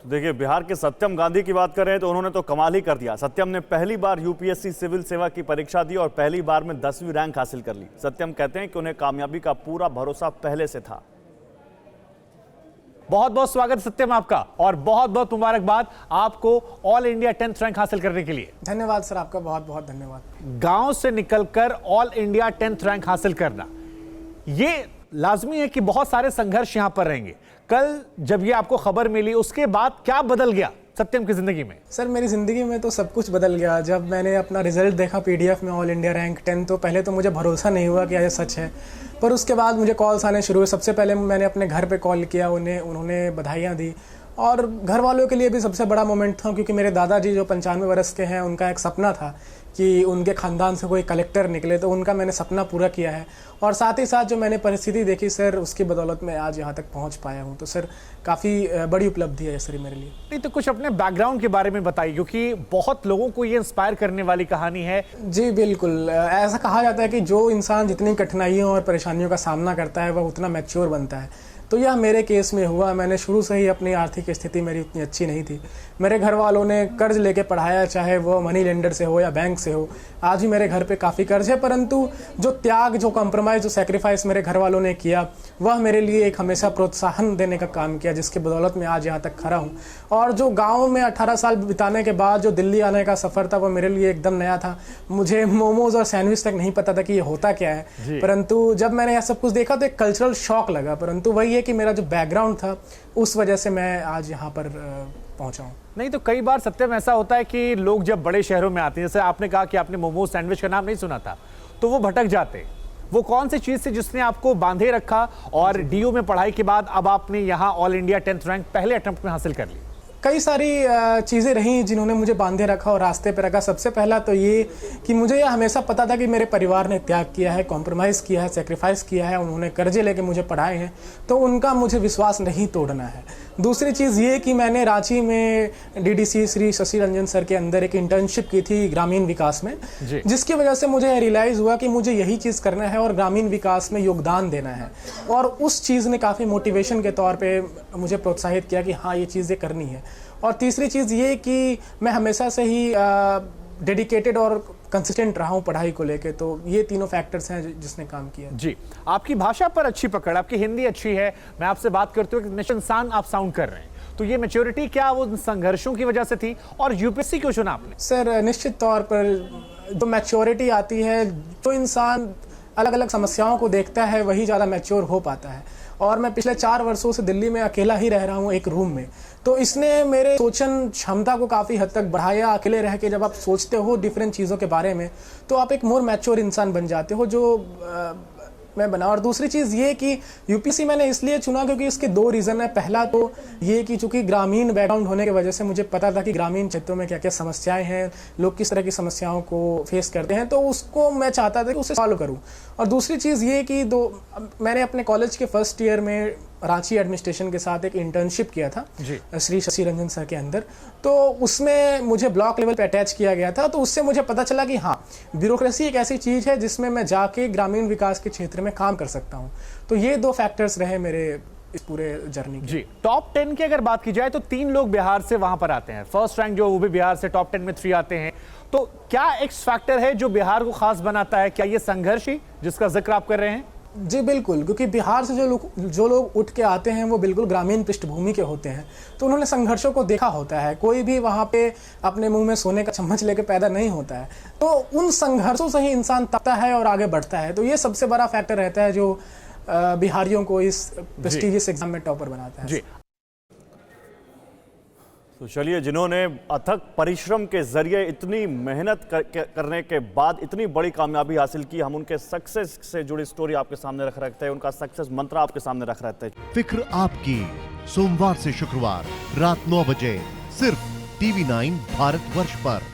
तो देखिए, बिहार के सत्यम गांधी की बात करें तो उन्होंने तो कमाल ही कर दिया। सत्यम ने पहली बार यूपीएससी सिविल सेवा की परीक्षा दी और पहली बार में 10वीं रैंक हासिल कर ली। सत्यम कहते हैं कि उन्हें कामयाबी का पूरा भरोसा पहले से था। बहुत बहुत स्वागत सत्यम आपका, और बहुत बहुत मुबारकबाद आपको ऑल इंडिया 10th रैंक हासिल करने के लिए। धन्यवाद सर, आपका बहुत बहुत धन्यवाद। गांव से निकलकर ऑल इंडिया 10th रैंक हासिल करना, ये लाजमी है कि बहुत सारे संघर्ष यहां पर रहेंगे। कल जब ये आपको खबर मिली, उसके बाद क्या बदल गया सत्यम की जिंदगी में? सर, मेरी ज़िंदगी में तो सब कुछ बदल गया। जब मैंने अपना रिजल्ट देखा पीडीएफ में ऑल इंडिया रैंक 10, तो पहले तो मुझे भरोसा नहीं हुआ कि ये सच है, पर उसके बाद मुझे कॉल्स आने शुरू हुए। सबसे पहले मैंने अपने घर पे कॉल किया, उन्होंने बधाइयाँ दी, और घर वालों के लिए भी सबसे बड़ा मोमेंट था, क्योंकि मेरे दादाजी जो 95 वर्ष के हैं, उनका एक सपना था कि उनके ख़ानदान से कोई कलेक्टर निकले, तो उनका मैंने सपना पूरा किया है। और साथ ही साथ जो मैंने परिस्थिति देखी सर, उसकी बदौलत मैं आज यहाँ तक पहुँच पाया हूँ। तो सर, काफ़ी बड़ी उपलब्धि है सर मेरे लिए। नहीं तो कुछ अपने बैकग्राउंड के बारे में बताइए, क्योंकि बहुत लोगों को ये इंस्पायर करने वाली कहानी है। जी बिल्कुल, ऐसा कहा जाता है कि जो इंसान जितनी कठिनाइयों और परेशानियों का सामना करता है, वह उतना मैच्योर बनता है। तो यह मेरे केस में हुआ। मैंने शुरू से ही अपनी आर्थिक स्थिति मेरी उतनी अच्छी नहीं थी। मेरे घर वालों ने कर्ज लेके पढ़ाया, चाहे वो मनी लेंडर से हो या बैंक से हो। आज भी मेरे घर पे काफ़ी कर्ज है, परंतु जो त्याग, जो कॉम्प्रोमाइज़, जो सेक्रीफाइस मेरे घर वालों ने किया, वह मेरे लिए एक हमेशा प्रोत्साहन देने का काम किया, जिसके बदौलत मैं आज यहाँ तक खड़ा हूँ। और जो गाँव में 18 साल बिताने के बाद जो दिल्ली आने का सफ़र था, वो मेरे लिए एकदम नया था। मुझे मोमोज़ और सैंडविच तक नहीं पता था कि ये होता क्या है, परंतु जब मैंने यह सब कुछ देखा तो एक कल्चरल शॉक लगा। परंतु वही है कि मेरा जो बैकग्राउंड था, उस वजह से मैं आज यहाँ पर पहुँचा हूँ। नहीं तो कई बार सत्यम ऐसा होता है कि लोग जब बड़े शहरों में आते हैं, जैसे आपने कहा कि आपने मोमोज सैंडविच का नाम नहीं सुना था, तो वो भटक जाते। वो कौन सी चीज थी जिसने आपको बांधे रखा, और डीयू में पढ़ाई के बाद अब आपने यहाँ ऑल इंडिया 10th रैंक पहले अटेम्प्ट में हासिल कर ली? कई सारी चीज़ें रहीं जिन्होंने मुझे बांधे रखा और रास्ते पर रखा। सबसे पहला तो ये कि मुझे यह हमेशा पता था कि मेरे परिवार ने त्याग किया है, कॉम्प्रोमाइज़ किया है, सेक्रीफाइस किया है, उन्होंने कर्जे लेके मुझे पढ़ाए हैं, तो उनका मुझे विश्वास नहीं तोड़ना है। दूसरी चीज़ ये कि मैंने रांची में डीडीसी श्री शशि रंजन सर के अंदर एक इंटर्नशिप की थी ग्रामीण विकास में, जिसकी वजह से मुझे रियलाइज़ हुआ कि मुझे यही चीज़ करना है और ग्रामीण विकास में योगदान देना है। और उस चीज़ ने काफ़ी मोटिवेशन के तौर पे मुझे प्रोत्साहित किया कि हाँ, ये चीज़ें करनी है। और तीसरी चीज़ ये कि मैं हमेशा से ही डेडिकेटेड और कंसिस्टेंट रहा हूँ पढ़ाई को लेके। तो ये तीनों फैक्टर्स हैं जिसने काम किया। जी, आपकी भाषा पर अच्छी पकड़, आपकी हिंदी अच्छी है। मैं आपसे बात करते हुए निश्चित इंसान आप साउंड कर रहे हैं, तो ये मैच्योरिटी क्या वो संघर्षों की वजह से थी, और यूपीएससी क्यों चुना आपने? सर, निश्चित तौर पर जो मैच्योरिटी आती है, जो इंसान अलग अलग समस्याओं को देखता है, वही ज़्यादा मैच्योर हो पाता है। और मैं पिछले 4 वर्षों से दिल्ली में अकेला ही रह रहा हूँ एक रूम में, तो इसने मेरे सोचन क्षमता को काफ़ी हद तक बढ़ाया। अकेले रह के जब आप सोचते हो डिफरेंट चीज़ों के बारे में, तो आप एक मोर मैच्योर इंसान बन जाते हो, जो मैं बना। और दूसरी चीज़ ये कि यूपीएससी मैंने इसलिए चुना क्योंकि इसके 2 रीज़न है। पहला तो ये कि चूंकि ग्रामीण बैकग्राउंड होने की वजह से मुझे पता था कि ग्रामीण क्षेत्रों में क्या क्या समस्याएं हैं, लोग किस तरह की समस्याओं को फेस करते हैं, तो उसको मैं चाहता था कि उसे सॉल्व करूं। और दूसरी चीज़ ये कि मैंने अपने कॉलेज के फर्स्ट ईयर में रांची एडमिनिस्ट्रेशन के साथ एक इंटर्नशिप किया था श्री शशि रंजन सर के अंदर, तो उसमें मुझे ब्लॉक लेवल पे अटैच किया गया था। तो उससे मुझे पता चला कि हाँ, ब्यूरोक्रेसी एक ऐसी चीज़ है जिसमें मैं जाके ग्रामीण विकास के क्षेत्र में काम कर सकता हूँ। तो ये 2 फैक्टर्स रहे मेरे इस पूरे जर्नी जी। टॉप 10 की अगर बात की जाए तो 3 लोग बिहार से वहां पर आते हैं। फर्स्ट रैंक जो वो भी बिहार से, टॉप 10 में 3 आते हैं। तो क्या एक्स फैक्टर है जो बिहार को खास बनाता है? क्या ये संघर्ष ही जिसका जिक्र आप कर रहे हैं? जी बिल्कुल, क्योंकि बिहार से जो लोग उठ के आते हैं, वो बिल्कुल ग्रामीण पृष्ठभूमि के होते हैं, तो उन्होंने संघर्षों को देखा होता है। कोई भी वहाँ पे अपने मुंह में सोने का चम्मच लेके पैदा नहीं होता है, तो उन संघर्षों से ही इंसान तपता है और आगे बढ़ता है। तो ये सबसे बड़ा फैक्टर रहता है जो बिहारियों को इस प्रेस्टिजियस एग्जाम में टॉपर बनाता है। जी। तो चलिए, जिन्होंने अथक परिश्रम के जरिए इतनी मेहनत करने के बाद इतनी बड़ी कामयाबी हासिल की, हम उनके सक्सेस से जुड़ी स्टोरी आपके सामने रख रहे हैं, उनका सक्सेस मंत्र आपके सामने रख रहे हैं। फिक्र आपकी, सोमवार से शुक्रवार रात 9 बजे सिर्फ TV9 भारतवर्ष पर।